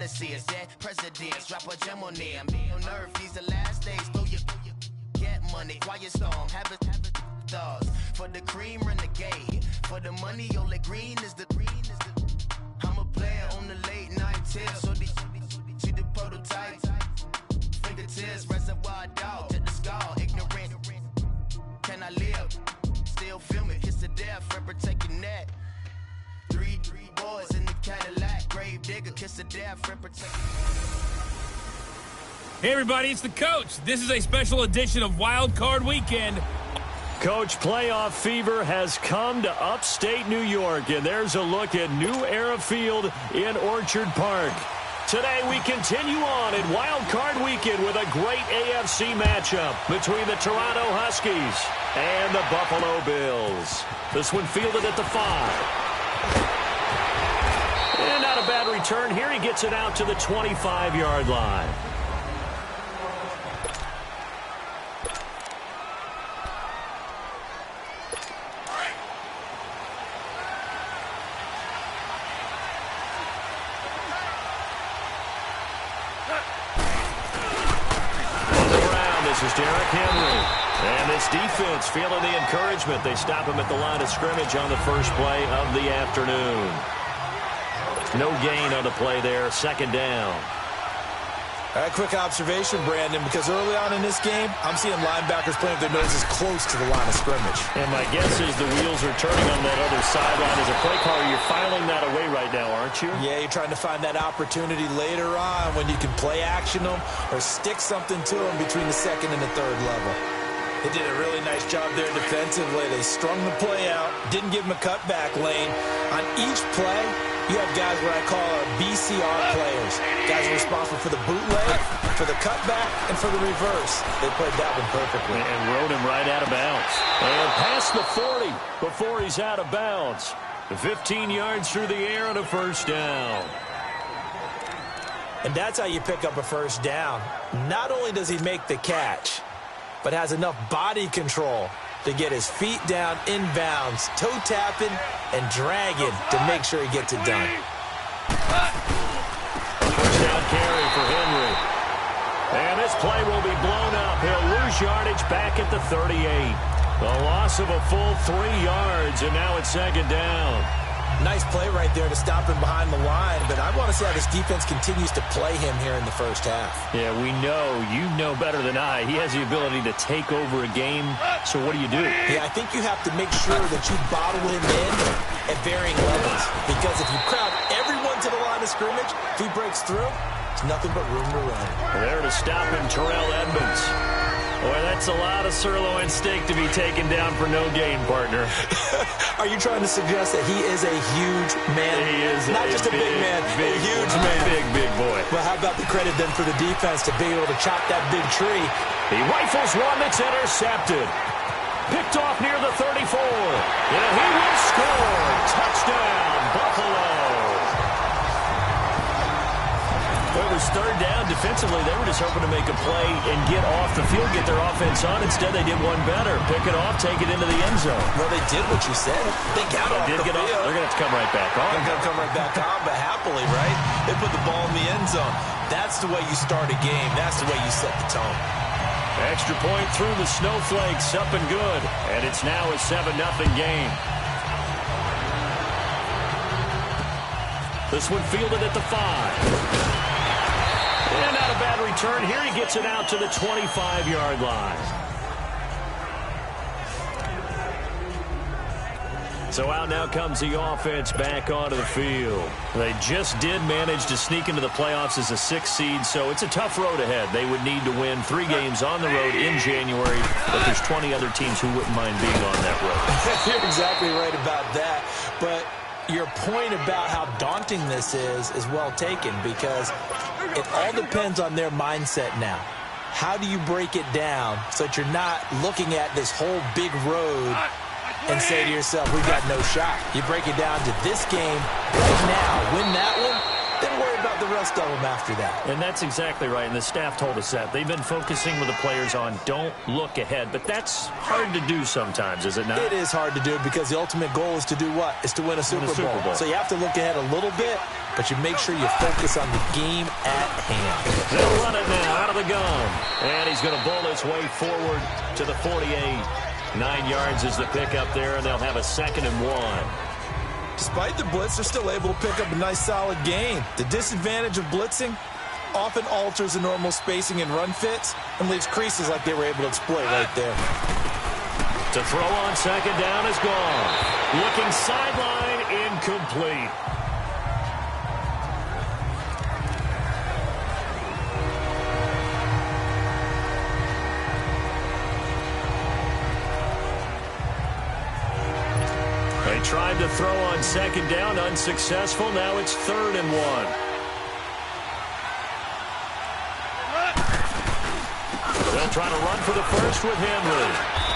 See us dead presidents, drop a gem on them. On earth, these the last days. Throw your get money, quiet storm, have it stars. For the cream, renegade. For the money, Ole Green is the I'm a player on the late night tip. So they see the prototype. Fingertips, reservoir dog, to the skull, ignorant. Can I live? Still film it, kiss to death, rep protect your neck. Three boys in the Cadillac, grave digger, kiss to death, rep protect. Hey everybody, it's the Coach. This is a special edition of Wild Card Weekend. Coach, playoff fever has come to upstate New York, and there's a look at New Era Field in Orchard Park. Today we continue on in Wild Card Weekend with a great AFC matchup between the Toronto Huskies and the Buffalo Bills. This one fielded at the 5. And not a bad return here. He gets it out to the 25-yard line. This is Derrick Henry. And this defense feeling the encouragement. They stop him at the line of scrimmage on the first play of the afternoon. No gain on the play there. Second down. All right, quick observation, Brandon, because early on in this game, I'm seeing linebackers playing with their noses close to the line of scrimmage. And my guess is the wheels are turning on that other sideline. As a play caller, you're filing that away right now, aren't you? Yeah, you're trying to find that opportunity later on when you can play action them or stick something to them between the second and the third level. They did a really nice job there defensively. They strung the play out, didn't give them a cutback lane. On each play, you have guys what I call our BCR players. Guys are responsible for the bootleg, for the cutback, and for the reverse. They played that one perfectly. And rode him right out of bounds. And past the 40 before he's out of bounds. 15 yards through the air and a first down. And that's how you pick up a first down. Not only does he make the catch, but has enough body control to get his feet down inbounds, toe tapping and dragging to make sure he gets it done. First down carry for Henry. And this play will be blown up. He'll lose yardage back at the 38. The loss of a full 3 yards, and now it's second down. Nice play right there to stop him behind the line, but I want to see how this defense continues to play him here in the first half. Yeah, we know. You know better than I. He has the ability to take over a game, so what do you do? Yeah, I think you have to make sure that you bottle him in at varying levels, because if you crowd everyone to the line of scrimmage, if he breaks through, it's nothing but room to run. There to stop him, Terrell Edmonds. Boy, that's a lot of sirloin steak to be taken down for no gain, partner. Are you trying to suggest that he is a huge man? He is not just a big man, a huge man. Big boy. Well, how about the credit then for the defense to be able to chop that big tree? He rifles one that's intercepted. Picked off near the 34. And he will score. Touchdown, Buffalo. Well, it was third down. Defensively, they were just hoping to make a play and get off the field, get their offense on. Instead, they did one better. Pick it off, take it into the end zone. Well, they did what you said. They got off the field. They're going to have to come right back on. They're going to come right back on, but happily, right? They put the ball in the end zone. That's the way you start a game. That's the way you set the tone. Extra point through the snowflakes, up and good. And it's now a 7-0 game. This one fielded at the 5. And not a bad return. Here he gets it out to the 25-yard line. So out now comes the offense back onto the field. They just did manage to sneak into the playoffs as a 6th seed, so it's a tough road ahead. They would need to win 3 games on the road in January, but there's 20 other teams who wouldn't mind being on that road. You're exactly right about that, but your point about how daunting this is well taken, because it all depends on their mindset now. How do you break it down so that you're not looking at this whole big road and say to yourself, we've got no shot? You break it down to this game right now, win that one, then worry about the rest of them after that. And that's exactly right, and the staff told us that. They've been focusing with the players on don't look ahead, but that's hard to do sometimes, is it not? It is hard to do because the ultimate goal is to do what? Is to win a Super Bowl. So you have to look ahead a little bit, but you make sure you focus on the game at hand. They'll run it now out of the gun. And he's going to bowl his way forward to the 48. 9 yards is the pickup there, and they'll have a 2nd and 1. Despite the blitz, they're still able to pick up a nice, solid gain. The disadvantage of blitzing often alters the normal spacing and run fits and leaves creases like they were able to exploit right there. To throw on 2nd down is gone. Looking sideline, incomplete. They tried to throw on 2nd down, unsuccessful. Now it's 3rd and 1. They'll try to run for the first with Henry.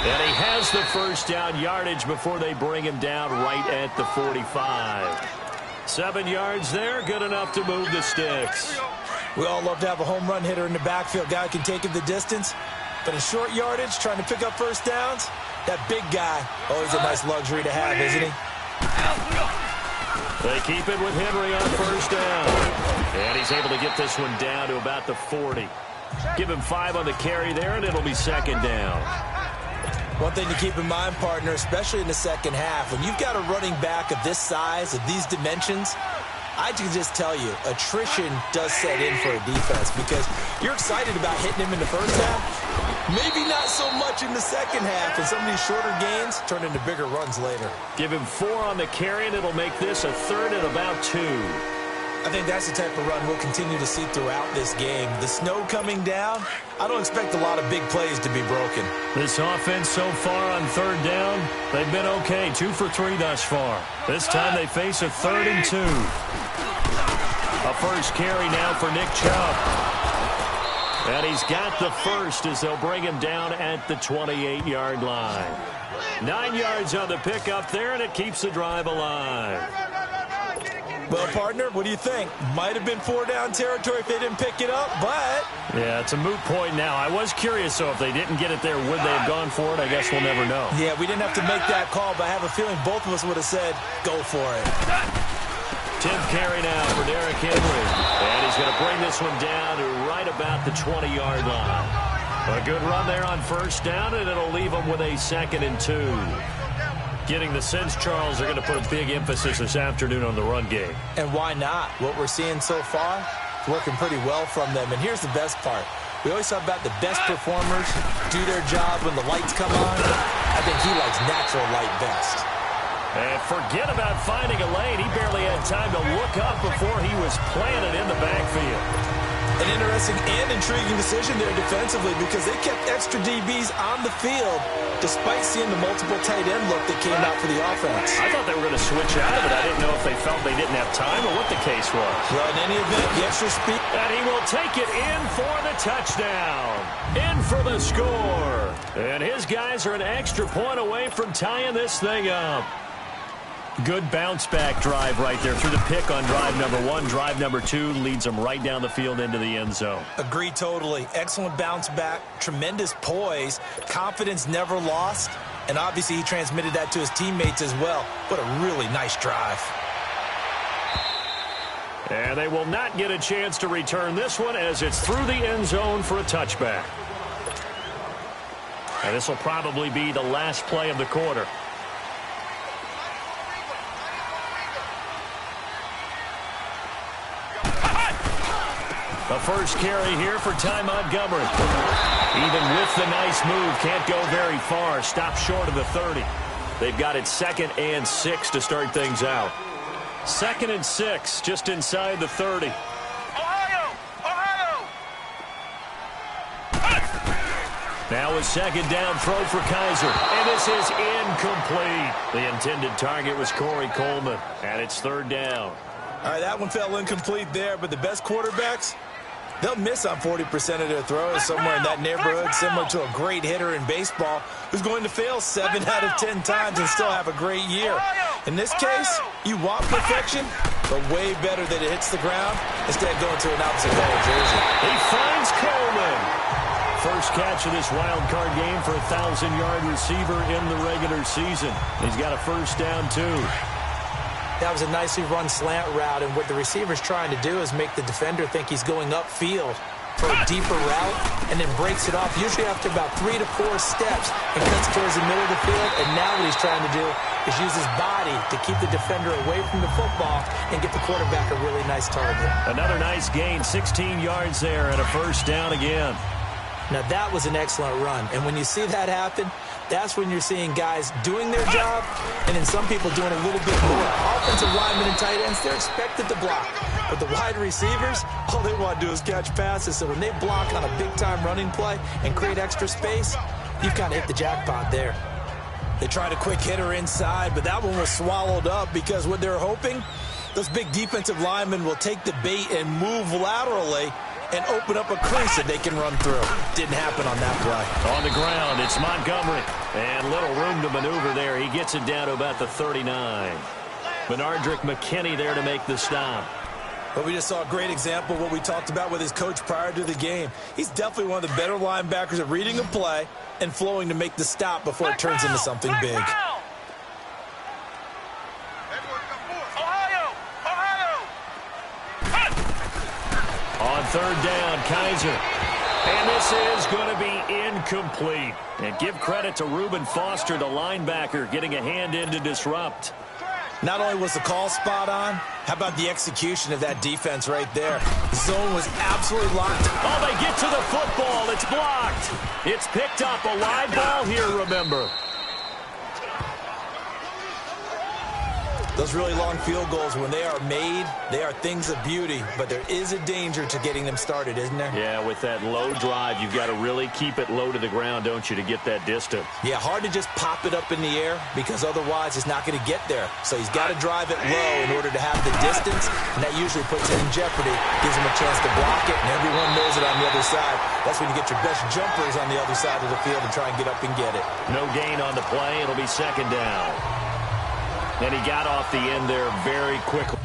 And he has the first down yardage before they bring him down right at the 45. 7 yards there, good enough to move the sticks. We all love to have a home run hitter in the backfield. Guy who can take it the distance. But in short yardage, trying to pick up first downs, that big guy, always a nice luxury to have, isn't he? They keep it with Henry on first down. And he's able to get this one down to about the 40. Give him 5 on the carry there, and it'll be 2nd down. One thing to keep in mind, partner, especially in the second half, when you've got a running back of this size, of these dimensions, I can just tell you, attrition does set in for a defense because you're excited about hitting him in the first half. Maybe not so much in the second half, and some of these shorter gains turn into bigger runs later. Give him 4 on the carry, and it'll make this a 3rd and about 2. I think that's the type of run we'll continue to see throughout this game. The snow coming down, I don't expect a lot of big plays to be broken. This offense so far on 3rd down, they've been okay. 2 for 3 thus far. This time they face a 3rd and 2. A first carry now for Nick Chubb. And he's got the first as they'll bring him down at the 28-yard line. 9 yards on the pickup there, and it keeps the drive alive. Well, partner, what do you think? Might have been 4-down territory if they didn't pick it up, but... Yeah, it's a moot point now. I was curious, though, if they didn't get it there, would they have gone for it? I guess we'll never know. Yeah, we didn't have to make that call, but I have a feeling both of us would have said, go for it. 10th carry now for Derrick Henry. And he's going to bring this one down to right about the 20-yard line. A good run there on first down, and it'll leave them with a 2nd and 2. Getting the sense, Charles, they're going to put a big emphasis this afternoon on the run game. And why not? What we're seeing so far is working pretty well from them. And here's the best part. We always talk about the best performers do their job when the lights come on. I think he likes natural light best. And forget about finding a lane. He barely had time to look up before he was planted in the backfield. An interesting and intriguing decision there defensively because they kept extra DBs on the field despite seeing the multiple tight end look that came out for the offense. I thought they were going to switch out of it. I didn't know if they felt they didn't have time or what the case was. Well, in any event, the extra speed. And he will take it in for the touchdown. In for the score. And his guys are an extra point away from tying this thing up. Good bounce-back drive right there through the pick on drive number 1. Drive number 2 leads them right down the field into the end zone. Agree totally. Excellent bounce-back, tremendous poise, confidence never lost, and obviously he transmitted that to his teammates as well. What a really nice drive. And they will not get a chance to return this one as it's through the end zone for a touchback. And this will probably be the last play of the quarter. A first carry here for Ty Montgomery. Even with the nice move, can't go very far. Stop short of the 30. They've got it 2nd and 6 to start things out. 2nd and 6, just inside the 30. Ohio! Ohio! Now a 2nd down throw for Kaiser. And this is incomplete. The intended target was Corey Coleman. And it's 3rd down. All right, that one fell incomplete there, but the best quarterbacks, they'll miss on 40% of their throws, somewhere in that neighborhood, similar to a great hitter in baseball who's going to fail 7 out of 10 times and still have a great year. In this case, you want perfection, but way better that it hits the ground instead of going to an opposite color jersey. He finds Coleman. First catch of this wild card game for a 1,000-yard receiver in the regular season. He's got a first down, too. That was a nicely run slant route, and what the receiver's trying to do is make the defender think he's going upfield for a deeper route, and then breaks it off, usually after about 3 to 4 steps, and cuts towards the middle of the field. And now what he's trying to do is use his body to keep the defender away from the football and get the quarterback a really nice target. Another nice gain, 16 yards there, and a first down again. Now, that was an excellent run, and when you see that happen, that's when you're seeing guys doing their job, and then some people doing a little bit more. Offensive linemen and tight ends, they're expected to block. But the wide receivers, all they want to do is catch passes. So when they block on a big-time running play and create extra space, you've kind of hit the jackpot there. They tried a quick hitter inside, but that one was swallowed up because what they're hoping, those big defensive linemen will take the bait and move laterally and open up a crease that they can run through. Didn't happen on that play. On the ground, it's Montgomery. And little room to maneuver there. He gets it down to about the 39. Benardrick McKinney there to make the stop. But we just saw a great example of what we talked about with his coach prior to the game. He's definitely one of the better linebackers at reading a play and flowing to make the stop before it turns into something big. On third down, Kaiser. And this is going to be incomplete. And give credit to Reuben Foster, the linebacker, getting a hand in to disrupt. Not only was the call spot on, how about the execution of that defense right there? The zone was absolutely locked. Oh, they get to the football. It's blocked. It's picked up. A live ball here, remember. Those really long field goals, when they are made, they are things of beauty, but there is a danger to getting them started, isn't there? Yeah, with that low drive, you've got to really keep it low to the ground, don't you, to get that distance. Yeah, hard to just pop it up in the air because otherwise it's not going to get there. So he's got to drive it low in order to have the distance, and that usually puts it in jeopardy, gives him a chance to block it, and everyone knows it on the other side. That's when you get your best jumpers on the other side of the field and try and get up and get it. No gain on the play. It'll be second down. And he got off the end there very quickly.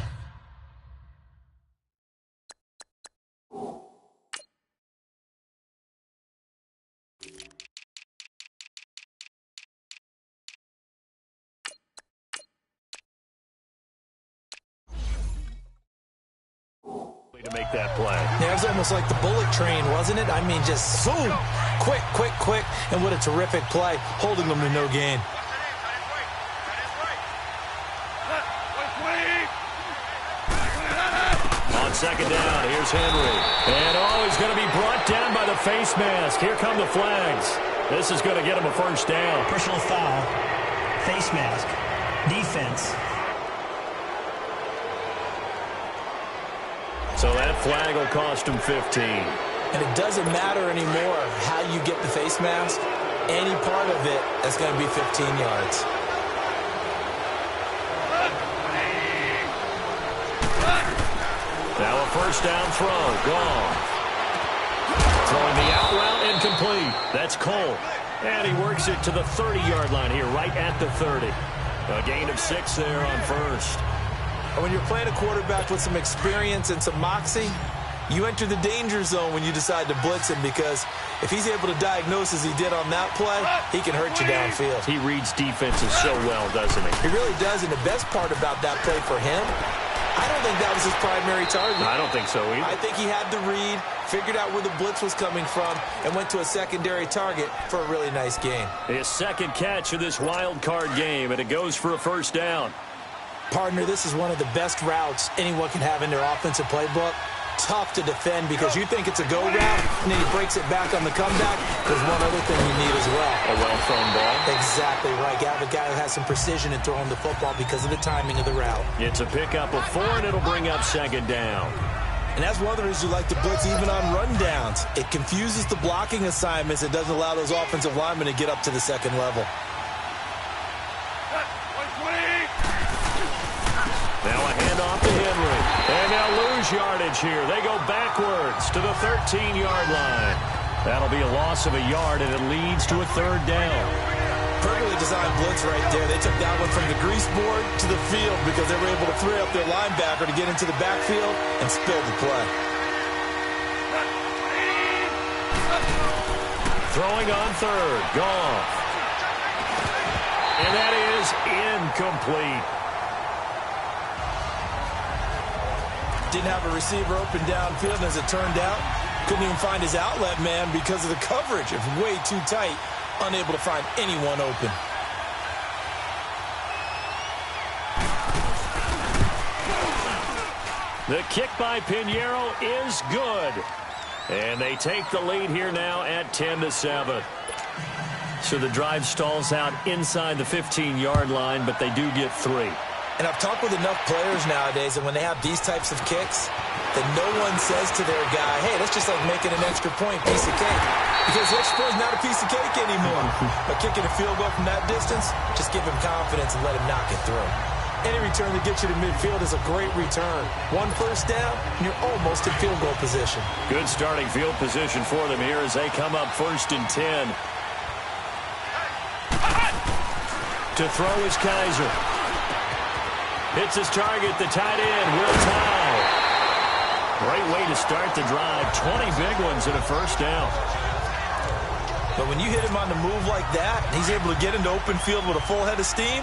To make that play. Yeah, it was almost like the bullet train, wasn't it? I mean, just zoom, quick, quick, quick, and what a terrific play, holding them to no gain. On second down, here's Henry. And he's going to be brought down by the face mask. Here come the flags. This is going to get him a first down. Personal foul, face mask, defense. So that flag will cost him 15. And it doesn't matter anymore how you get the face mask. Any part of it, that's going to be 15 yards. Now a first down throw, gone. Throwing the out route, incomplete. That's Cole. And he works it to the 30-yard line here, right at the 30. A gain of 6 there on first. And when you're playing a quarterback with some experience and some moxie, you enter the danger zone when you decide to blitz him, because if he's able to diagnose as he did on that play, he can hurt you downfield. He reads defenses so well, doesn't he? He really does, and the best part about that play for him, I don't think that was his primary target. I don't think so either. I think he had the read, figured out where the blitz was coming from, and went to a secondary target for a really nice gain. His second catch of this wild card game, and it goes for a first down. Partner, this is one of the best routes anyone can have in their offensive playbook. Tough to defend because you think it's a go route, and then he breaks it back on the comeback. There's one other thing you need as well. A well-thrown ball. Exactly right. You have a guy who has some precision in throwing the football because of the timing of the route. It's a pickup of 4, and it'll bring up second down. And that's one of the reasons you like to blitz even on rundowns. It confuses the blocking assignments. It doesn't allow those offensive linemen to get up to the second level. Now a handoff to Henry. And they'll lose yardage here. They go backwards to the 13-yard line. That'll be a loss of a yard, and it leads to a third down. Perfectly designed blitz right there. They took that one from the grease board to the field because they were able to free up their linebacker to get into the backfield and spill the play. Throwing on third. Goff. And that is incomplete. Didn't have a receiver open downfield, and as it turned out, couldn't even find his outlet man because of the coverage. It was way too tight, unable to find anyone open. The kick by Pinheiro is good. And they take the lead here now at 10-7. So the drive stalls out inside the 15-yard line, but they do get 3. And I've talked with enough players nowadays, and when they have these types of kicks, that no one says to their guy, hey, that's just like making an extra point, piece of cake. Because the extra point is not a piece of cake anymore. But kicking a field goal from that distance, just give him confidence and let him knock it through. Any return that gets you to midfield is a great return. 1 first down, and you're almost in field goal position. Good starting field position for them here as they come up 1st and 10. To throw is Kaiser. Hits his target, the tight end, Will Tye. Great way to start the drive. 20 big ones and a first down. But when you hit him on the move like that, and he's able to get into open field with a full head of steam,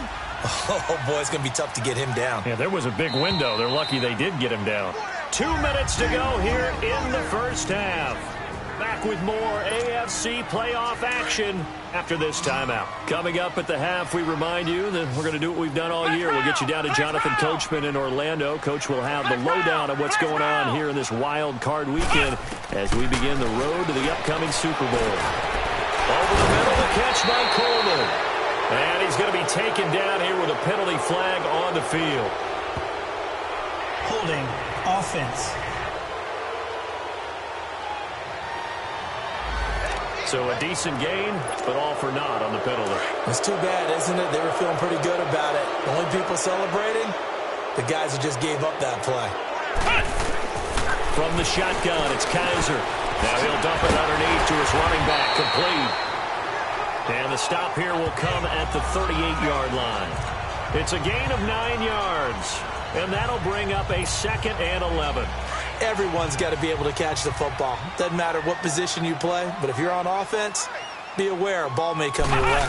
oh, boy, it's going to be tough to get him down. Yeah, there was a big window. They're lucky they did get him down. 2 minutes to go here in the first half. Back with more AFC playoff action after this timeout. Coming up at the half, we remind you that we're going to do what we've done all year. We'll get you down to Jonathan Coachman in Orlando. Coach will have the lowdown of what's going on here in this wild card weekend as we begin the road to the upcoming Super Bowl. Over the middle, the catch by Coleman. And he's going to be taken down here with a penalty flag on the field. Holding offense. So a decent gain, but all for naught on the penalty. It's too bad, isn't it? They were feeling pretty good about it. The only people celebrating, the guys who just gave up that play. From the shotgun, it's Kaiser. Now he'll dump it underneath to his running back, complete. And the stop here will come at the 38-yard line. It's a gain of 9 yards, and that'll bring up a 2nd and 11. Everyone's got to be able to catch the football. Doesn't matter what position you play, but if you're on offense, be aware a ball may come your way.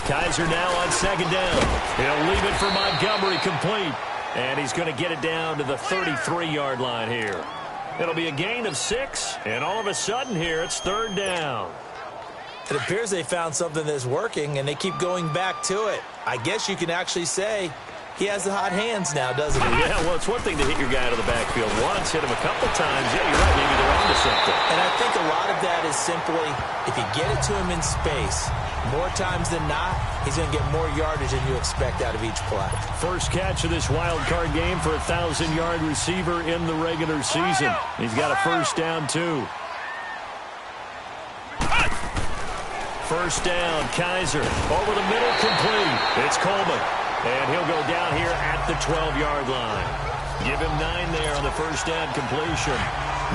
Kaiser now on 2nd down. He'll leave it for Montgomery, complete. And he's going to get it down to the 33-yard line here. It'll be a gain of 6, and all of a sudden here it's 3rd down. It appears they found something that's working, and they keep going back to it. I guess you can actually say he has the hot hands now, doesn't he? Yeah, well, it's one thing to hit your guy out of the backfield once, hit him a couple times. Yeah, you're right, maybe they're onto something. And I think a lot of that is simply if you get it to him in space, more times than not, he's going to get more yardage than you expect out of each play. First catch of this wild card game for a 1,000-yard receiver in the regular season. He's got a first down, too. First down, Kaiser. Over the middle, complete. It's Coleman. And he'll go down here at the 12-yard line. Give him 9 there on the first down completion.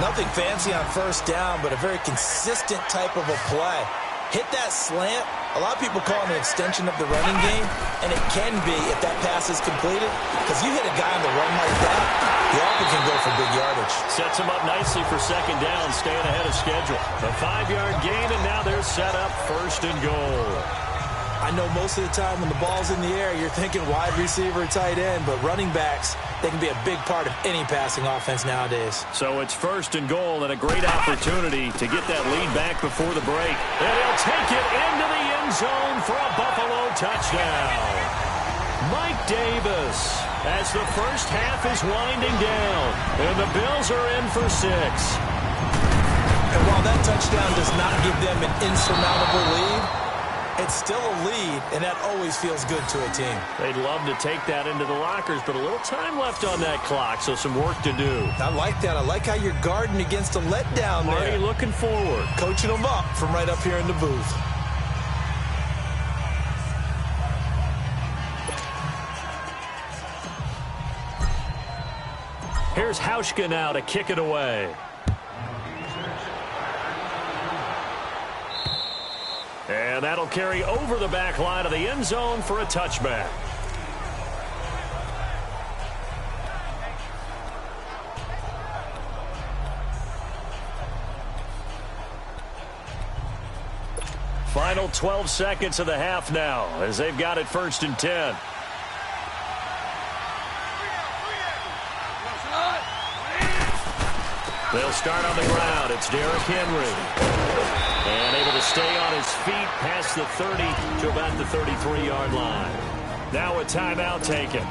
Nothing fancy on first down, but a very consistent type of a play. Hit that slant. A lot of people call it an extension of the running game, and it can be if that pass is completed, because you hit a guy on the run like that, he often can go for big yardage. Sets him up nicely for 2nd down, staying ahead of schedule. A 5-yard gain, and now they're set up 1st and goal. I know most of the time when the ball's in the air, you're thinking wide receiver, tight end, but running backs, they can be a big part of any passing offense nowadays. So it's 1st and goal and a great opportunity to get that lead back before the break. And he'll take it into the end zone for a Buffalo touchdown. Mike Davis, as the first half is winding down, and the Bills are in for 6. And while that touchdown does not give them an insurmountable lead, it's still a lead, and that always feels good to a team. They'd love to take that into the lockers, but a little time left on that clock, so some work to do. I like that. I like how you're guarding against a letdown there. Already looking forward. Coaching them up from right up here in the booth. Here's Hauschka now to kick it away. And that'll carry over the back line of the end zone for a touchback. Final 12 seconds of the half now as they've got it 1st and 10. They'll start on the ground. It's Derrick Henry. And able to stay on his feet past the 30 to about the 33-yard line. Now a timeout taken.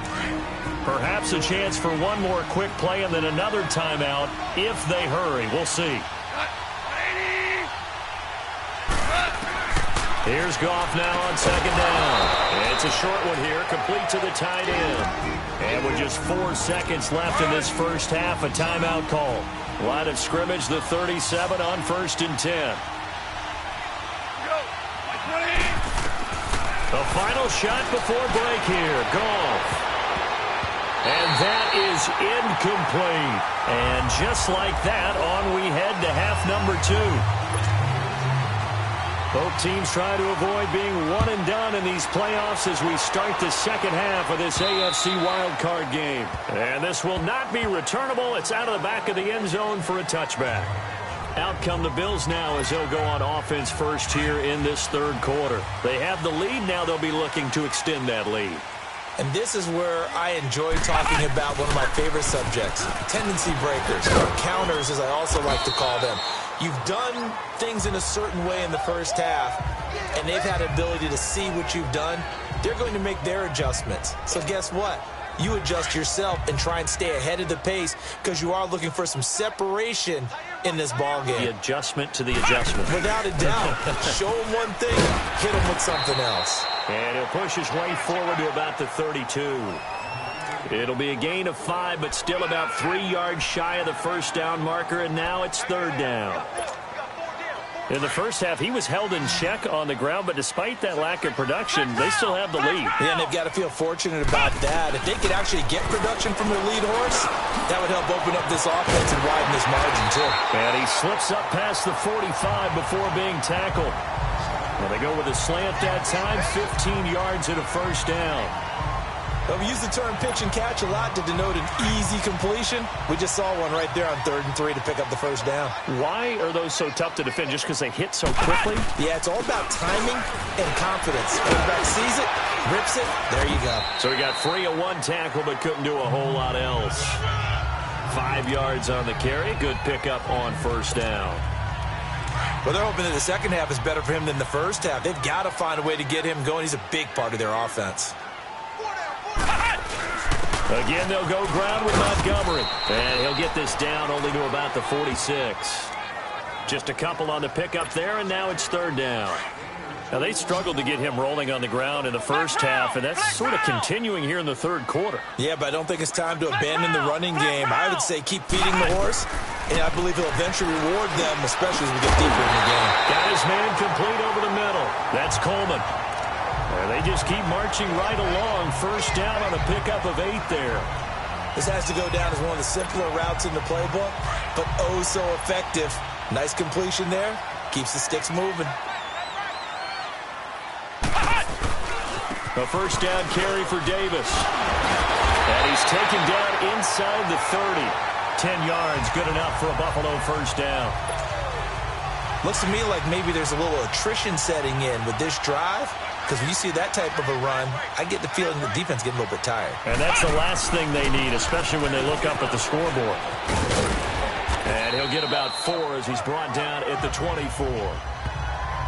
Perhaps a chance for one more quick play and then another timeout if they hurry. We'll see. Here's Goff now on 2nd down. It's a short one here, complete to the tight end. And with just 4 seconds left in this first half, a timeout call. Line of scrimmage, the 37 on 1st and 10. The final shot before break here. Goff. And that is incomplete. And just like that, on we head to half number 2. Both teams try to avoid being one and done in these playoffs as we start the second half of this AFC wildcard game. And this will not be returnable. It's out of the back of the end zone for a touchback. Out come the Bills now as they'll go on offense first here in this 3rd quarter. They have the lead. Now they'll be looking to extend that lead. And this is where I enjoy talking about one of my favorite subjects, tendency breakers, or counters as I also like to call them. You've done things in a certain way in the first half, and they've had the ability to see what you've done. They're going to make their adjustments. So guess what? You adjust yourself and try and stay ahead of the pace because you are looking for some separation in this ball game. The adjustment to the adjustment. Without a doubt. Show him one thing, hit him with something else. And he'll push his way forward to about the 32. It'll be a gain of 5, but still about 3 yards shy of the first down marker, and now it's 3rd down. In the first half, he was held in check on the ground, but despite that lack of production, they still have the lead. Yeah, and they've got to feel fortunate about that. If they could actually get production from their lead horse, that would help open up this offense and widen this margin, too. And he slips up past the 45 before being tackled. Well, they go with a slant that time, 15 yards and a first down. Well, we use the term pitch and catch a lot to denote an easy completion. We just saw one right there on 3rd and 3 to pick up the first down. Why are those so tough to defend? Just because they hit so quickly? Yeah, it's all about timing and confidence. Quarterback sees it, rips it, there you go. So he got free of one tackle but couldn't do a whole lot else. 5 yards on the carry. Good pickup on first down. Well, they're hoping that the second half is better for him than the first half. They've got to find a way to get him going. He's a big part of their offense. Again, they'll go ground with Montgomery. And he'll get this down only to about the 46. Just a couple on the pickup there, and now it's 3rd down. Now, they struggled to get him rolling on the ground in the first half, and that's sort of continuing here in the 3rd quarter. Yeah, but I don't think it's time to abandon the running game. I would say keep feeding the horse, and I believe he'll eventually reward them, especially as we get deeper in the game. Got his man complete over the middle. That's Coleman. And they just keep marching right along. First down on a pickup of 8 there. This has to go down as one of the simpler routes in the playbook, but oh so effective. Nice completion there. Keeps the sticks moving. A first down carry for Davis. And he's taken down inside the 30. 10 yards, good enough for a Buffalo first down. Looks to me like maybe there's a little attrition setting in with this drive. Because when you see that type of a run, I get the feeling the defense getting a little bit tired. And that's the last thing they need, especially when they look up at the scoreboard. And he'll get about 4 as he's brought down at the 24.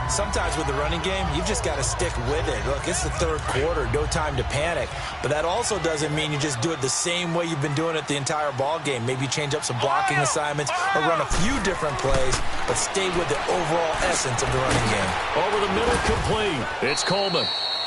Sometimes with the running game, you've just got to stick with it. Look, it's the 3rd quarter, no time to panic. But that also doesn't mean you just do it the same way you've been doing it the entire ball game. Maybe change up some blocking assignments or run a few different plays, but stay with the overall essence of the running game. Over the middle, complete. It's Coleman.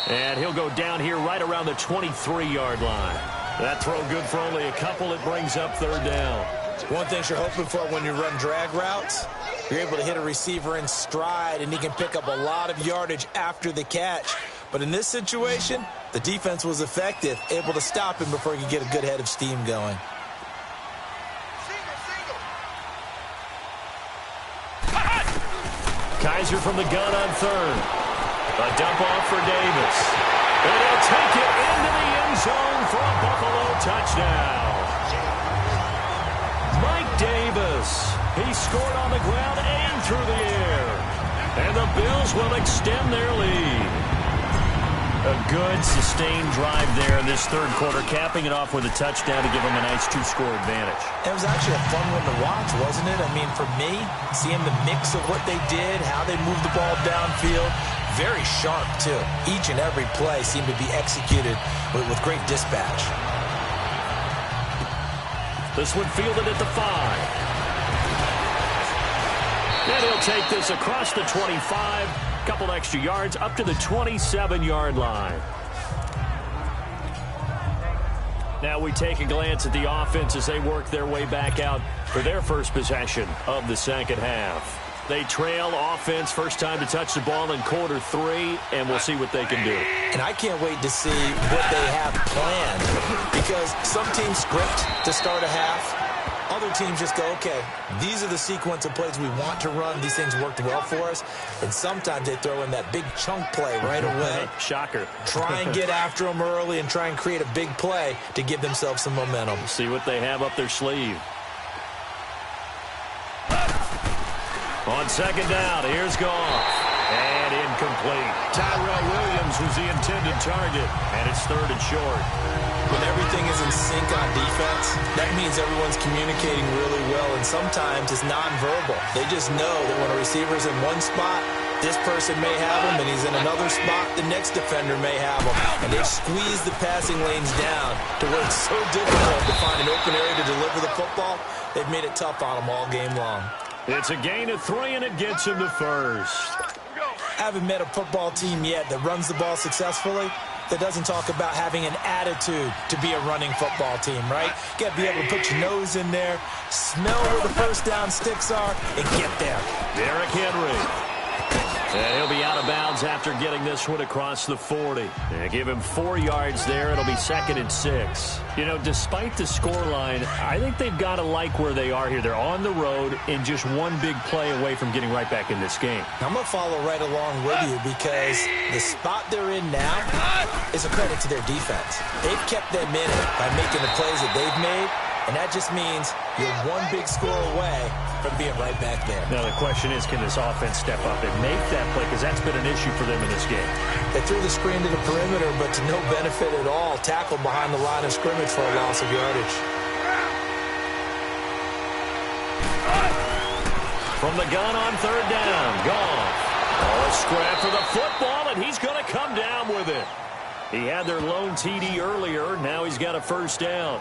And he'll go down here right around the 23-yard line. That throw good for only a couple. It brings up 3rd down. One thing you're hoping for when you run drag routes, you're able to hit a receiver in stride, and he can pick up a lot of yardage after the catch. But in this situation, the defense was effective, able to stop him before he could get a good head of steam going. Kaiser from the gun on 3rd. A dump off for Davis. And he'll take it into the end zone for a Buffalo touchdown. Mike Davis. He scored on the ground and through the air. And the Bills will extend their lead. A good, sustained drive there in this third quarter, capping it off with a touchdown to give them a nice two-score advantage. It was actually a fun one to watch, wasn't it? I mean, for me, seeing the mix of what they did, how they moved the ball downfield, very sharp, too. Each and every play seemed to be executed with great dispatch. This one fielded at the 5. And he'll take this across the 25. Couple extra yards up to the 27-yard line. Now we take a glance at the offense as they work their way back out for their first possession of the second half. They trail offense, first time to touch the ball in quarter 3, and we'll see what they can do. And I can't wait to see what they have planned, because some teams script to start a half. Other teams just go, okay, these are the sequence of plays we want to run. These things worked well for us. And sometimes they throw in that big chunk play right away. Shocker. Try and get after them early and try and create a big play to give themselves some momentum. See what they have up their sleeve. On second down, here's Goff. And incomplete. Tyrell Williams was the intended target. And it's third and short. When everything is in sync on defense, that means everyone's communicating really well, and sometimes it's nonverbal. They just know that when a receiver's in one spot, this person may have him, and he's in another spot, the next defender may have him. And they squeeze the passing lanes down to where it's so difficult to find an open area to deliver the football. They've made it tough on them all game long. It's a gain of 3, and it gets him to first. I haven't met a football team yet that runs the ball successfully that doesn't talk about having an attitude to be a running football team, right? You got to be able to put your nose in there, smell where the first down sticks are, and get there. Derrick Henry. And he'll be out of bounds after getting this one across the 40. And give him 4 yards there. It'll be 2nd and 6. You know, despite the scoreline, I think they've got to like where they are here. They're on the road and just one big play away from getting right back in this game. I'm going to follow right along with you, because the spot they're in now is a credit to their defense. They've kept them in it by making the plays that they've made, and that just means you're one big score away from being right back there. Now the question is, can this offense step up and make that play? Because that's been an issue for them in this game. They threw the screen to the perimeter, but to no benefit at all. Tackled behind the line of scrimmage for a loss of yardage. From the gun on third down, Goff. Oh, a scrap for the football, and he's going to come down with it. He had their lone TD earlier. Now he's got a first down.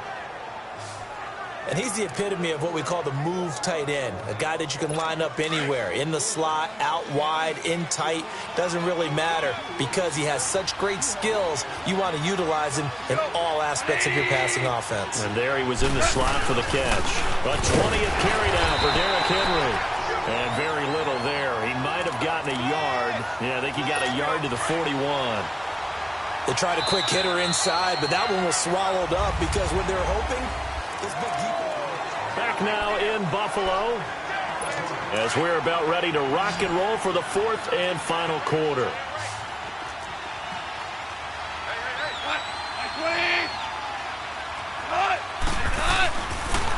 And he's the epitome of what we call the move tight end, a guy that you can line up anywhere, in the slot, out wide, in tight, doesn't really matter, because he has such great skills. You want to utilize him in all aspects of your passing offense. And there he was in the slot for the catch. A 20th carry down for Derrick Henry. And very little there. He might have gotten a yard. Yeah, I think he got a yard to the 41. They tried a quick hitter inside, but that one was swallowed up, because what they're hoping is big deep. Back now in Buffalo as we're about ready to rock and roll for the 4th and final quarter.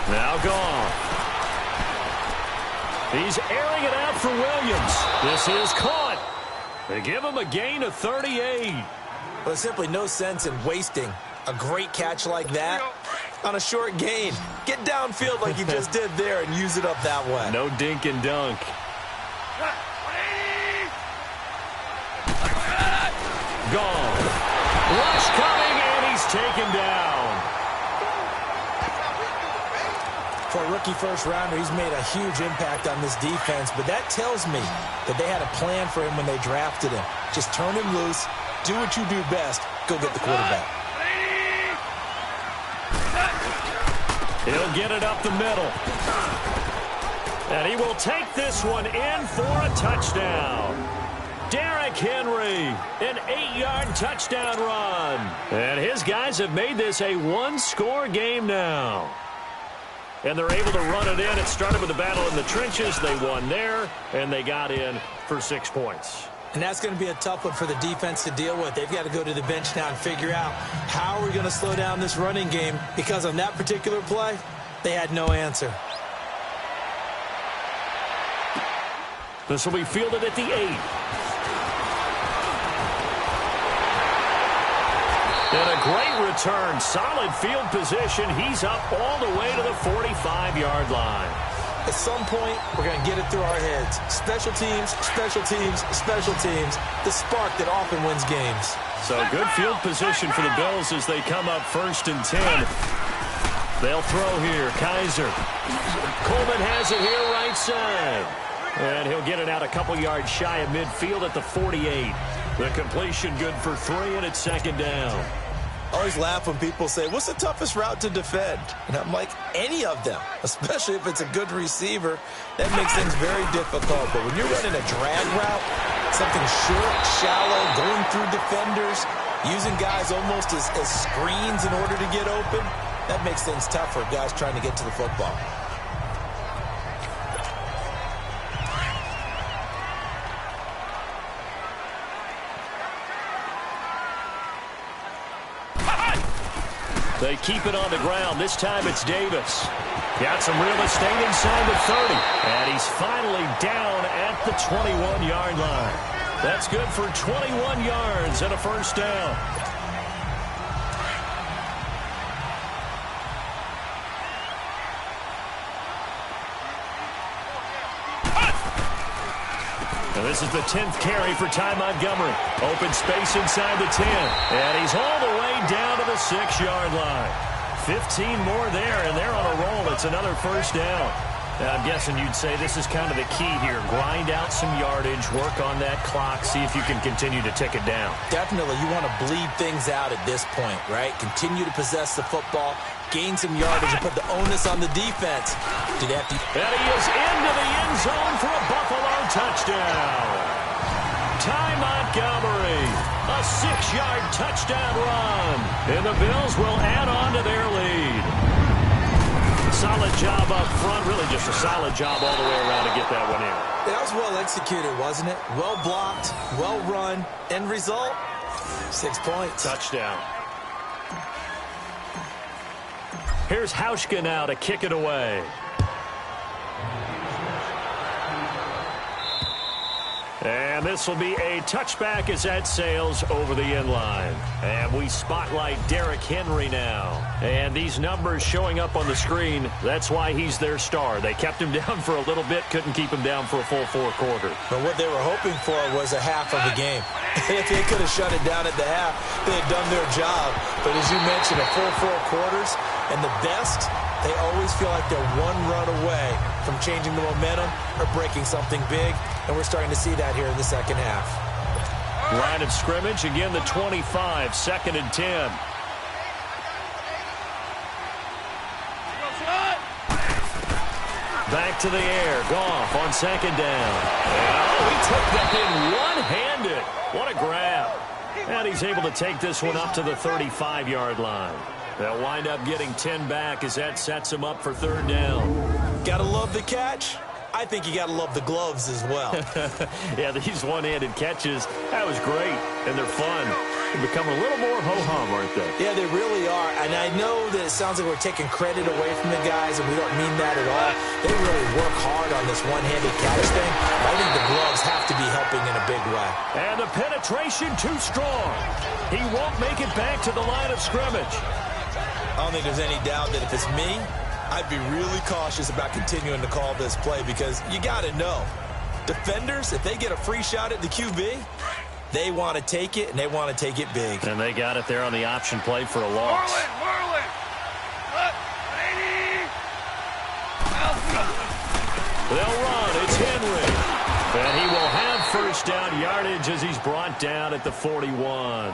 Now Goff. He's airing it out for Williams. This is caught. They give him a gain of 38. Well, there's simply no sense in wasting a great catch like that on a short gain. Get downfield like you just did there and use it up that way. No dink and dunk. Gone. Rush coming, and he's taken down. For a rookie first-rounder, he's made a huge impact on this defense, but that tells me that they had a plan for him when they drafted him. Just turn him loose, do what you do best, go get the quarterback. He'll get it up the middle. And he will take this one in for a touchdown. Derrick Henry, an 8-yard touchdown run. And his guys have made this a one-score game now. And they're able to run it in. It started with a battle in the trenches. They won there, and they got in for 6 points. And that's going to be a tough one for the defense to deal with. They've got to go to the bench now and figure out how are we going to slow down this running game, because on that particular play, they had no answer. This will be fielded at the 8. And a great return. Solid field position. He's up all the way to the 45-yard line. At some point, we're going to get it through our heads. Special teams, special teams, special teams. The spark that often wins games. So good field position for the Bills as they come up 1st and 10. They'll throw here. Kaiser. Coleman has it here right side. And he'll get it out a couple yards shy of midfield at the 48. The completion good for 3, and it's 2nd down. I always laugh when people say, what's the toughest route to defend? And I'm like, any of them, especially if it's a good receiver. That makes things very difficult. But when you're running a drag route, something short, shallow, going through defenders, using guys almost as screens in order to get open, that makes things tough for guys trying to get to the football. They keep it on the ground. This time it's Davis. Got some real estate inside the 30. And he's finally down at the 21-yard line. That's good for 21 yards and a 1st down. And this is the 10th carry for Ty Montgomery. Open space inside the 10. And he's all the way down to the 6-yard line. 15 more there, and they're on a roll. It's another 1st down. Now, I'm guessing you'd say this is kind of the key here. Grind out some yardage, work on that clock, see if you can continue to tick it down. Definitely. You want to bleed things out at this point, right? Continue to possess the football, gain some yardage, and put the onus on the defense. And he is into the end zone for a Buffalo touchdown. Ty Montgomery, a 6-yard touchdown run. And the Bills will add on to their lead. Solid job up front. Really just a solid job all the way around to get that one in. That was well executed, wasn't it? Well blocked, well run. End result, 6 points. Touchdown. Here's Hauschka now to kick it away. And this will be a touchback as that sails over the end line. And we spotlight Derrick Henry now. And these numbers showing up on the screen, that's why he's their star. They kept him down for a little bit, couldn't keep him down for a full 4 quarters. But what they were hoping for was a half of the game. If they could have shut it down at the half, they had done their job. But as you mentioned, a full 4 quarters, and the best, they always feel like they're one run away from changing the momentum or breaking something big, and we're starting to see that here in the second half. Line of scrimmage, again the 25, 2nd and 10. Back to the air, Goff on 2nd down. Oh, he took that in one-handed. What a grab. And he's able to take this one up to the 35-yard line. They'll wind up getting 10 back as that sets him up for 3rd down. Gotta love the catch. I think you gotta love the gloves as well. Yeah, these one-handed catches, that was great, and they're fun. They become a little more ho-hum, aren't they? Yeah, they really are, and I know that it sounds like we're taking credit away from the guys, and we don't mean that at all. They really work hard on this one-handed catch thing. I think the gloves have to be helping in a big way. And the penetration too strong. He won't make it back to the line of scrimmage. I don't think there's any doubt that if it's me, I'd be really cautious about continuing to call this play, because you got to know, defenders, if they get a free shot at the QB, they want to take it, and they want to take it big. And they got it there on the option play for a loss. Marlin! They'll run. It's Henry. And he will have 1st down yardage as he's brought down at the 41.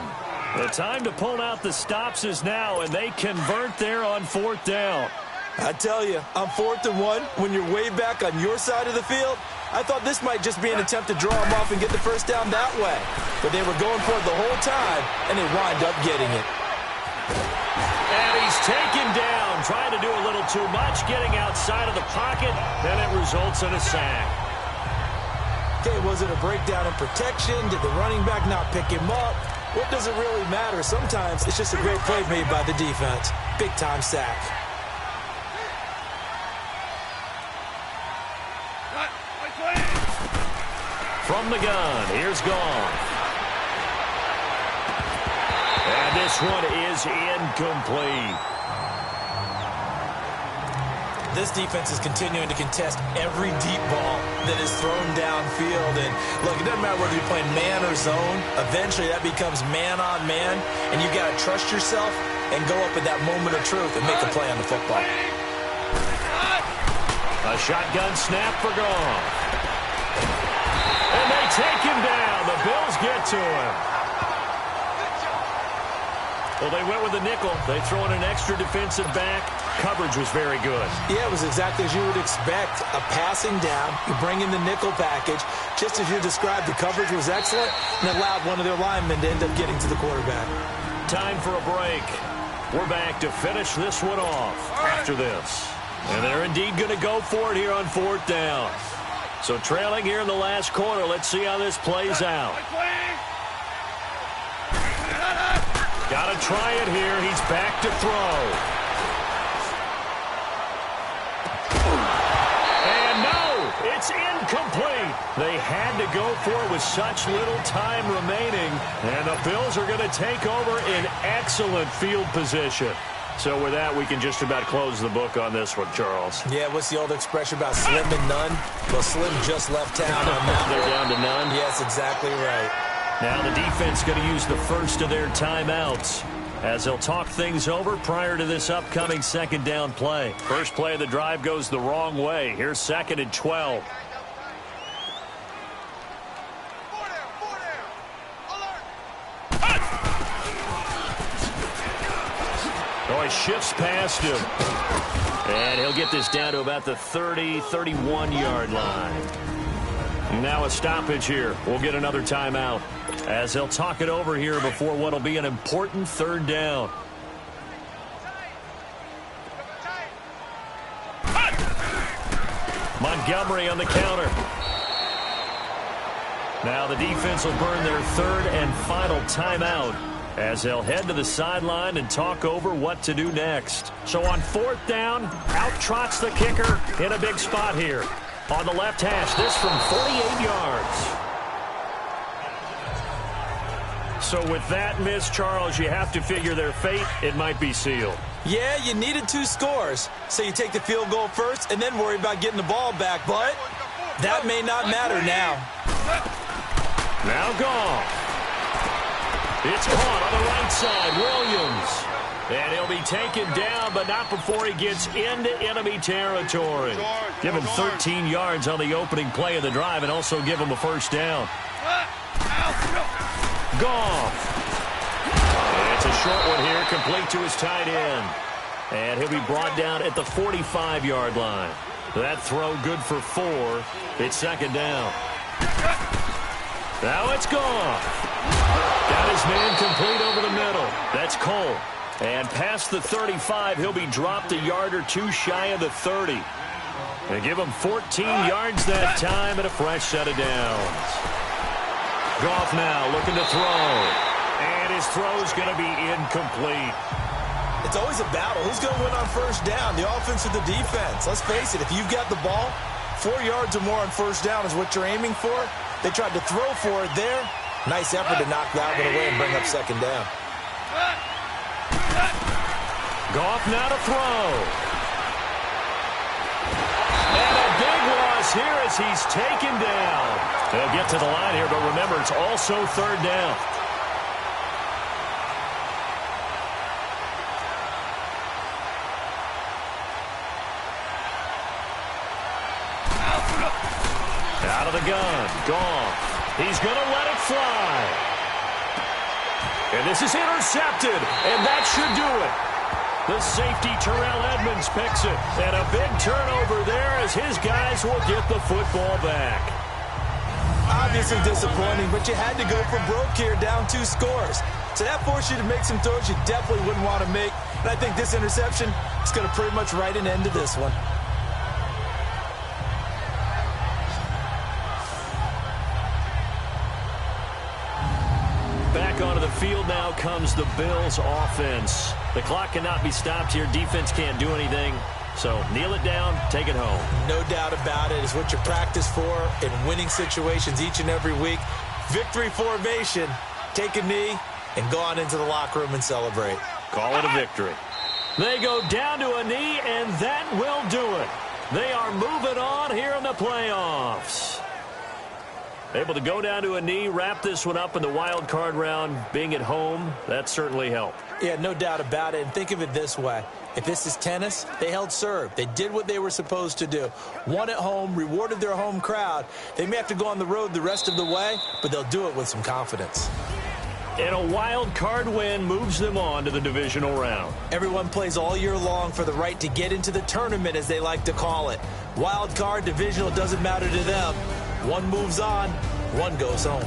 The time to pull out the stops is now, and they convert there on 4th down. I tell you, on 4th and 1, when you're way back on your side of the field, I thought this might just be an attempt to draw him off and get the 1st down that way. But they were going for it the whole time, and they wind up getting it. And he's taken down, trying to do a little too much, getting outside of the pocket, and it results in a sack. Okay, was it a breakdown in protection? Did the running back not pick him up? What does it really matter? Sometimes it's just a great play made by the defense. Big-time sack. From the gun, here's Goff. And this one is incomplete. This defense is continuing to contest every deep ball that is thrown downfield. And look, it doesn't matter whether you're playing man or zone. Eventually, that becomes man on man. And you got to trust yourself and go up at that moment of truth and make a play on the football. A shotgun snap for Goff. And they take him down. The Bills get to him. Well, they went with the nickel. They throw in an extra defensive back. Coverage was very good. Yeah, it was exactly as you would expect. A passing down. You bring in the nickel package. Just as you described, the coverage was excellent and allowed one of their linemen to end up getting to the quarterback. Time for a break. We're back to finish this one off after this. And they're indeed going to go for it here on 4th down. So trailing here in the last quarter. Let's see how this plays out. Got to try it here. He's back to throw. And no, it's incomplete. They had to go for it with such little time remaining. And the Bills are going to take over in excellent field position. So with that, we can just about close the book on this one, Charles. Yeah, what's the old expression about slim and none? Well, Slim just left town on that. They're down to none? Yes, exactly right. Now the defense going to use the first of their timeouts as they'll talk things over prior to this upcoming 2nd down play. First play of the drive goes the wrong way. Here's 2nd and 12. Oh, he shifts past him. And he'll get this down to about the 30, 31-yard line. Now a stoppage here. We'll get another timeout as they'll talk it over here before what will be an important 3rd down. Montgomery on the counter. Now the defense will burn their 3rd and final timeout as they'll head to the sideline and talk over what to do next. So on 4th down, out trots the kicker in a big spot here. On the left hash, this from 48 yards. So with that miss, Charles, you have to figure their fate. It might be sealed. Yeah, you needed 2 scores. So you take the field goal first and then worry about getting the ball back. But that may not matter now. Now Goff. It's caught on the right side. Williams. And he'll be taken down, but not before he gets into enemy territory. Give him 13 yards on the opening play of the drive and also give him a 1st down. Goff. It's a short one here, complete to his tight end. And he'll be brought down at the 45-yard line. That throw good for 4. It's 2nd down. Now it's Goff. Got his man complete over the middle. That's Cole. And past the 35, he'll be dropped a yard or 2 shy of the 30. And give him 14 yards that time and a fresh set of downs. Goff now looking to throw. And his throw's going to be incomplete. It's always a battle. Who's going to win on 1st down, the offense or the defense? Let's face it, if you've got the ball, 4 yards or more on 1st down is what you're aiming for. They tried to throw for it there. Nice effort to knock that one away and bring up 2nd down. Goff now to throw. And a big loss here as he's taken down. They'll get to the line here, but remember, it's also 3rd down. Out of the gun, Goff. He's going to let it fly. And this is intercepted, and that should do it. The safety, Terrell Edmonds, picks it. And a big turnover there as his guys will get the football back. Obviously disappointing, but you had to go for broke here, down 2 scores. So that forced you to make some throws you definitely wouldn't want to make. And I think this interception is going to pretty much write an end to this one. field now comes the Bills offense. The clock cannot be stopped here. Defense can't do anything. So kneel it down, take it home. No doubt about it. It's what you practice for in winning situations each and every week. Victory formation. Take a knee and go on into the locker room and celebrate. Call it a victory. They go down to a knee, and that will do it. They are moving on here in the playoffs. Able to go down to a knee, wrap this one up in the wild card round. Being at home, that certainly helped. Yeah, no doubt about it. And think of it this way. If this is tennis, they held serve. They did what they were supposed to do. Won at home, rewarded their home crowd. They may have to go on the road the rest of the way, but they'll do it with some confidence. And a wild card win moves them on to the divisional round. Everyone plays all year long for the right to get into the tournament, as they like to call it. Wild card, divisional, doesn't matter to them. One moves on, one goes home.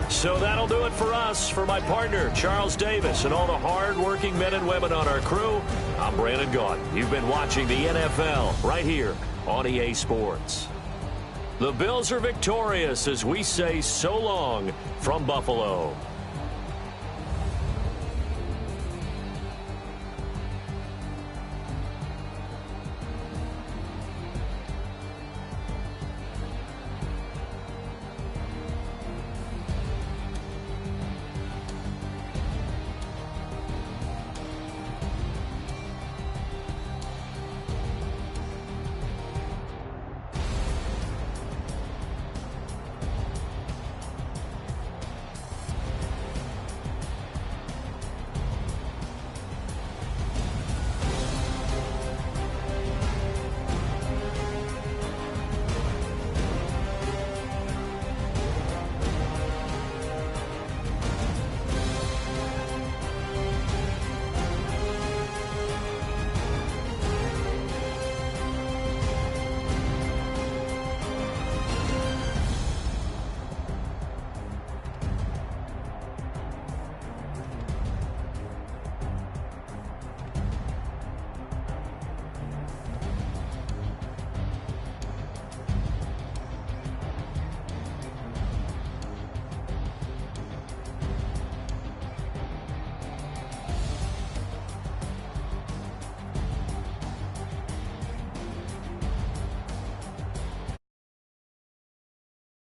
So that'll do it for us. For my partner, Charles Davis, and all the hard-working men and women on our crew, I'm Brandon Gaudin. You've been watching the NFL right here on EA Sports. The Bills are victorious as we say so long from Buffalo.